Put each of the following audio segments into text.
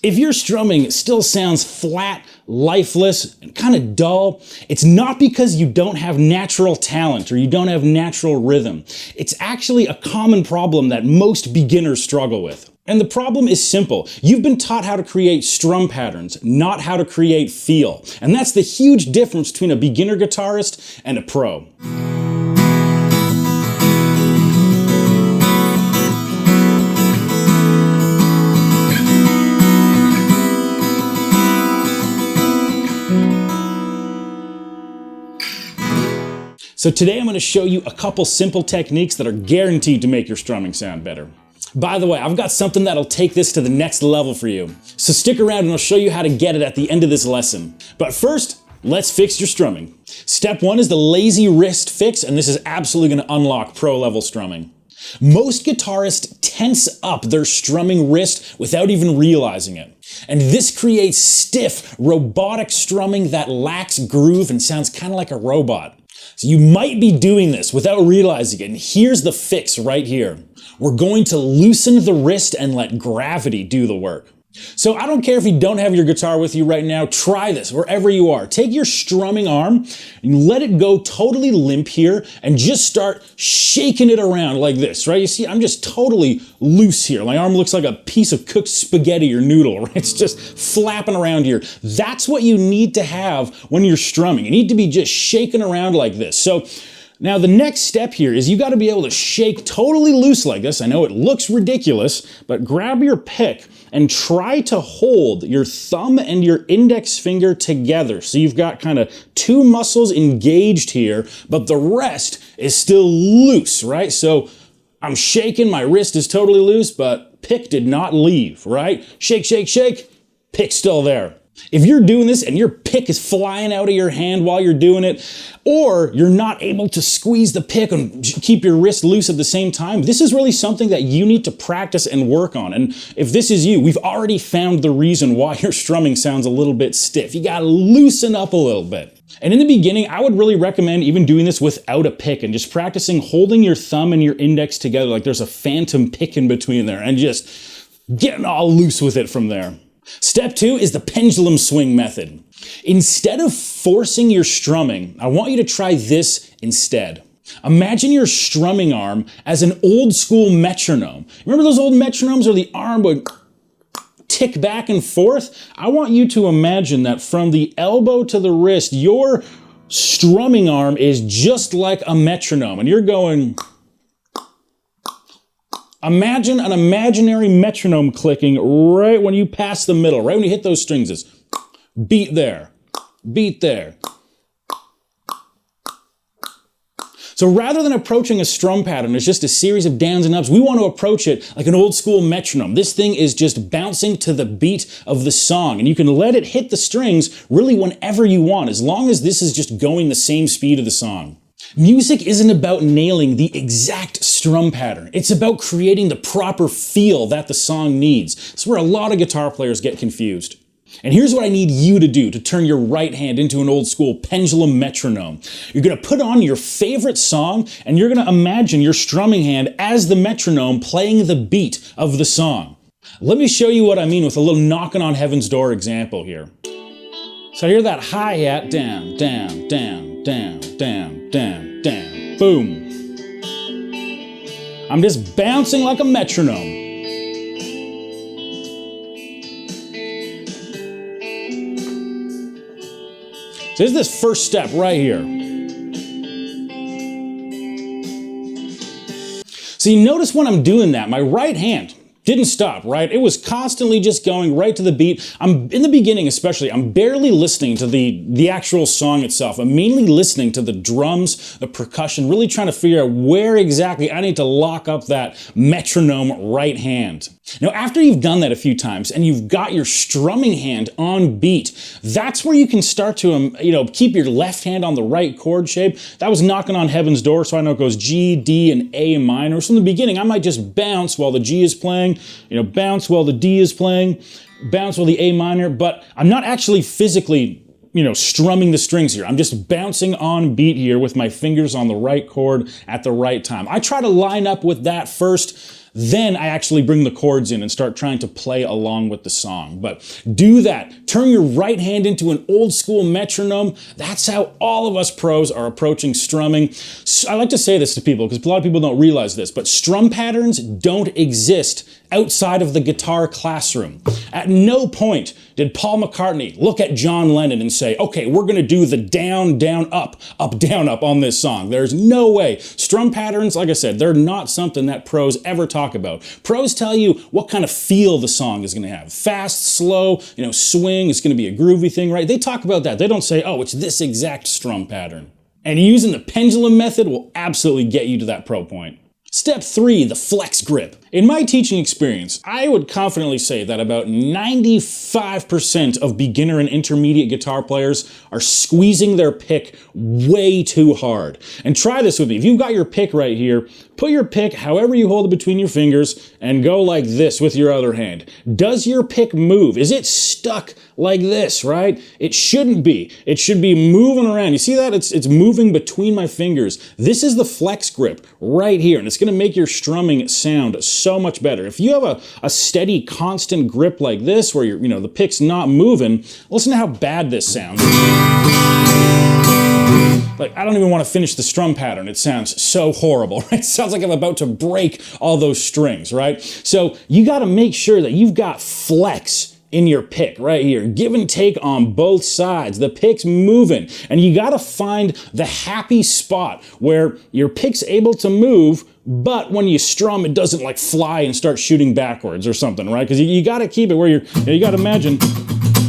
If your strumming still sounds flat, lifeless, and kind of dull, it's not because you don't have natural talent or you don't have natural rhythm. It's actually a common problem that most beginners struggle with. And the problem is simple. You've been taught how to create strum patterns, not how to create feel. And that's the huge difference between a beginner guitarist and a pro. So today I'm going to show you a couple simple techniques that are guaranteed to make your strumming sound better. By the way, I've got something that'll take this to the next level for you. So stick around and I'll show you how to get it at the end of this lesson. But first, let's fix your strumming. Step one is the lazy wrist fix, and this is absolutely going to unlock pro level strumming. Most guitarists tense up their strumming wrist without even realizing it. And this creates stiff, robotic strumming that lacks groove and sounds kind of like a robot. So you might be doing this without realizing it, and here's the fix right here. We're going to loosen the wrist and let gravity do the work. So I don't care if you don't have your guitar with you right now, try this wherever you are. Take your strumming arm and let it go totally limp here and just start shaking it around like this, right? You see, I'm just totally loose here. My arm looks like a piece of cooked spaghetti or noodle, right? It's just flapping around here. That's what you need to have when you're strumming. You need to be just shaking around like this. So now the next step here is you got to be able to shake totally loose like this. I know it looks ridiculous, but grab your pick and try to hold your thumb and your index finger together. So you've got kind of two muscles engaged here, but the rest is still loose, right? So I'm shaking, my wrist is totally loose, but pick did not leave, right? Shake, shake, shake, pick still there. If you're doing this and your pick is flying out of your hand while you're doing it, or you're not able to squeeze the pick and keep your wrist loose at the same time, this is really something that you need to practice and work on. And if this is you, we've already found the reason why your strumming sounds a little bit stiff. You gotta loosen up a little bit. And in the beginning, I would really recommend even doing this without a pick and just practicing holding your thumb and your index together like there's a phantom pick in between there and just getting all loose with it from there. Step two is the pendulum swing method. Instead of forcing your strumming, I want you to try this instead. Imagine your strumming arm as an old school metronome. Remember those old metronomes where the arm would tick back and forth? I want you to imagine that from the elbow to the wrist, your strumming arm is just like a metronome, and you're going. Imagine an imaginary metronome clicking right when you pass the middle, right when you hit those strings. It's beat there, beat there. So rather than approaching a strum pattern as just a series of downs and ups, we want to approach it like an old school metronome. This thing is just bouncing to the beat of the song, and you can let it hit the strings really whenever you want, as long as this is just going the same speed of the song. Music isn't about nailing the exact strum pattern. It's about creating the proper feel that the song needs. It's where a lot of guitar players get confused. And here's what I need you to do to turn your right hand into an old school pendulum metronome. You're going to put on your favorite song and you're going to imagine your strumming hand as the metronome playing the beat of the song. Let me show you what I mean with a little knocking on heaven's door example here. So I hear that hi-hat, down, down, down, down, down, down, down, boom. I'm just bouncing like a metronome. So here's this first step right here. So you notice when I'm doing that, my right hand didn't stop, right? It was constantly just going right to the beat. In the beginning especially, I'm barely listening to the actual song itself. I'm mainly listening to the drums, the percussion, really trying to figure out where exactly I need to lock up that metronome right hand. Now, after you've done that a few times and you've got your strumming hand on beat, that's where you can start to, keep your left hand on the right chord shape. That was knocking on heaven's door, so I know it goes G, D, and A minor. So in the beginning, I might just bounce while the G is playing, bounce while the D is playing, bounce while the A minor, but I'm not actually physically strumming the strings here. I'm just bouncing on beat here with my fingers on the right chord at the right time. I try to line up with that first. then I actually bring the chords in and start trying to play along with the song. But do that. Turn your right hand into an old school metronome. That's how all of us pros are approaching strumming. I like to say this to people because a lot of people don't realize this, but strum patterns don't exist outside of the guitar classroom. At no point did Paul McCartney look at John Lennon and say, okay, we're gonna do the down, down, up on this song. There's no way. Strum patterns, like I said, they're not something that pros ever talk about. Pros tell you what kind of feel the song is gonna have. Fast, slow, swing, it's gonna be a groovy thing, right? They talk about that. They don't say, oh, it's this exact strum pattern. And using the pendulum method will absolutely get you to that pro point. Step 3, the flex grip. In my teaching experience, I would confidently say that about 95% of beginner and intermediate guitar players are squeezing their pick way too hard. And try this with me. If you've got your pick right here, put your pick however you hold it between your fingers and go like this with your other hand. Does your pick move? Is it stuck like this, right? It shouldn't be. It should be moving around. You see that? It's moving between my fingers. This is the flex grip right here, and it's going to make your strumming sound so much better. If you have a steady, constant grip like this, where the pick's not moving, listen to how bad this sounds. Like, I don't even want to finish the strum pattern. It sounds so horrible, right? It sounds like I'm about to break all those strings, right? So you got to make sure that you've got flex in your pick right here. Give and take on both sides. The pick's moving. And you got to find the happy spot where your pick's able to move, but when you strum, it doesn't like fly and start shooting backwards or something, right? Because you got to keep it where you got to imagine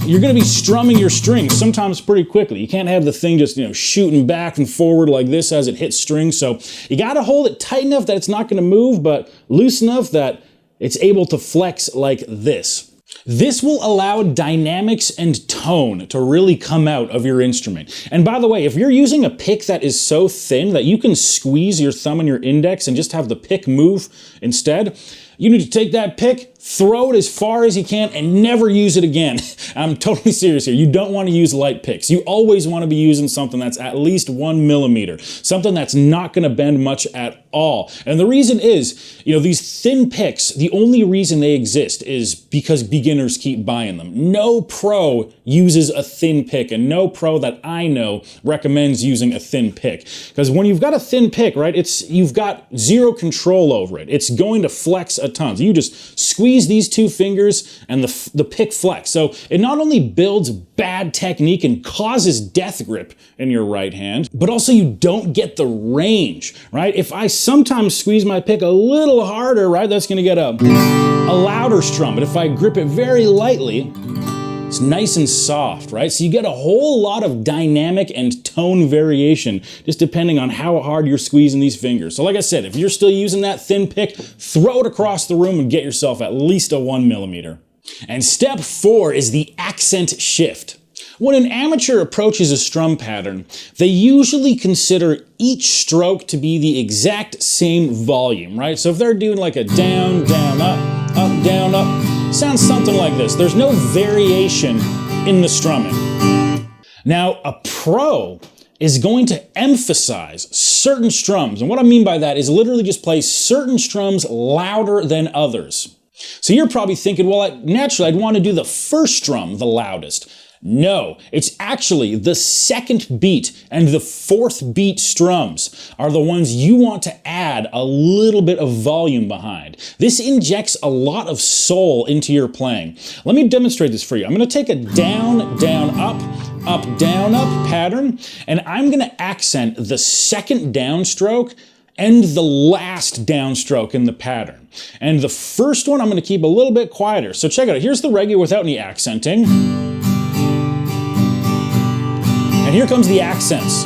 you're going to be strumming your strings sometimes pretty quickly. You can't have the thing just, shooting back and forward like this as it hits strings. So you got to hold it tight enough that it's not going to move, but loose enough that it's able to flex like this. This will allow dynamics and tone to really come out of your instrument. And by the way, if you're using a pick that is so thin that you can squeeze your thumb and your index and just have the pick move instead, you need to take that pick, throw it as far as you can, and never use it again. I'm totally serious here. You don't want to use light picks. You always want to be using something that's at least 1 millimeter, something that's not going to bend much at all. And the reason is, these thin picks, the only reason they exist is because beginners keep buying them. No pro uses a thin pick, and no pro that I know recommends using a thin pick. Because when you've got a thin pick, right, you've got zero control over it. It's going to flex a ton. So you just squeeze these two fingers and the pick flex. So it not only builds bad technique and causes death grip in your right hand, but also you don't get the range, right? If I sometimes squeeze my pick a little harder, right, that's going to get a louder strum. But if I grip it very lightly, it's nice and soft, right? So you get a whole lot of dynamic and tone variation just depending on how hard you're squeezing these fingers. So like I said, if you're still using that thin pick, throw it across the room and get yourself at least a 1 millimeter. And step 4 is the accent shift. When an amateur approaches a strum pattern, they usually consider each stroke to be the exact same volume, right? So if they're doing like a down, down, up, down, up, sounds something like this. There's no variation in the strumming. Now, a pro is going to emphasize certain strums. And what I mean by that is literally just play certain strums louder than others. So you're probably thinking, well, naturally, I'd want to do the first strum the loudest. No, it's actually the second beat and the fourth beat strums are the ones you want to add a little bit of volume behind. This injects a lot of soul into your playing. Let me demonstrate this for you. I'm going to take a down, down, up, down, up pattern, and I'm going to accent the second downstroke and the last downstroke in the pattern. And the first one I'm going to keep a little bit quieter. So check it out. Here's the regular without any accenting. And here comes the accents.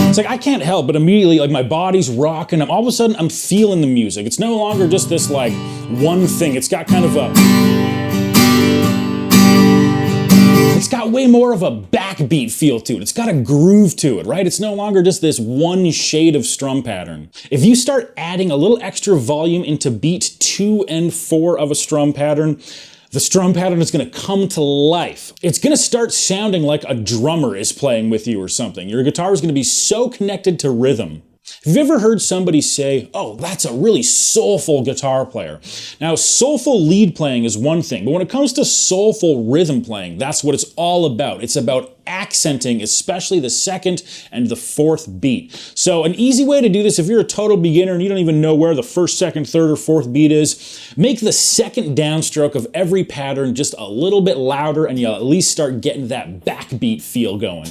It's like I can't help but immediately, like my body's rocking. All of a sudden, I'm feeling the music. It's no longer just this like one thing. It's got kind of it's got way more of a backbeat feel to it. It's got a groove to it, right? It's no longer just this one shade of strum pattern. If you start adding a little extra volume into beat 2 and 4 of a strum pattern, The strum pattern is gonna come to life. It's gonna start sounding like a drummer is playing with you or something. Your guitar is gonna be so connected to rhythm. Have you ever heard somebody say, oh, that's a really soulful guitar player? Now, soulful lead playing is one thing, but when it comes to soulful rhythm playing, that's what it's all about. It's about accenting, especially the second and the fourth beat. So an easy way to do this, if you're a total beginner and you don't even know where the first, second, third, or fourth beat is, make the second downstroke of every pattern just a little bit louder and you'll at least start getting that backbeat feel going.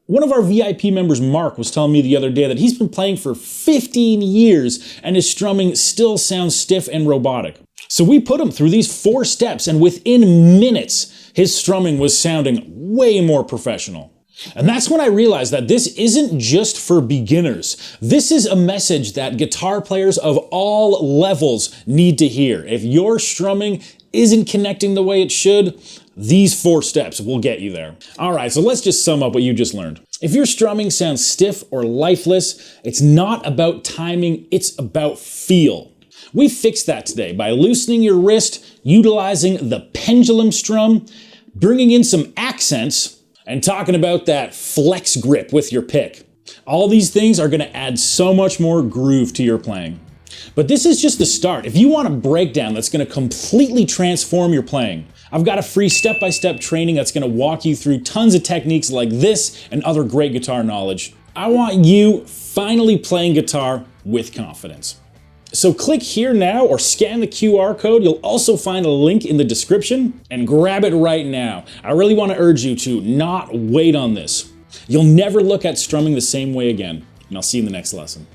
One of our VIP members, Mark, was telling me the other day that he's been playing for 15 years and his strumming still sounds stiff and robotic. So we put him through these 4 steps and within minutes, his strumming was sounding way more professional. And that's when I realized that this isn't just for beginners. This is a message that guitar players of all levels need to hear. If your strumming isn't connecting the way it should, these 4 steps will get you there. All right, so let's just sum up what you just learned. If your strumming sounds stiff or lifeless, it's not about timing, it's about feel. We fixed that today by loosening your wrist, utilizing the pendulum strum, bringing in some accents, and talking about that flex grip with your pick. All these things are gonna add so much more groove to your playing. But this is just the start. If you want a breakdown that's gonna completely transform your playing, I've got a free step-by-step training that's gonna walk you through tons of techniques like this and other great guitar knowledge. I want you finally playing guitar with confidence. So click here now or scan the QR code. You'll also find a link in the description and grab it right now. I really want to urge you to not wait on this. You'll never look at strumming the same way again, and I'll see you in the next lesson.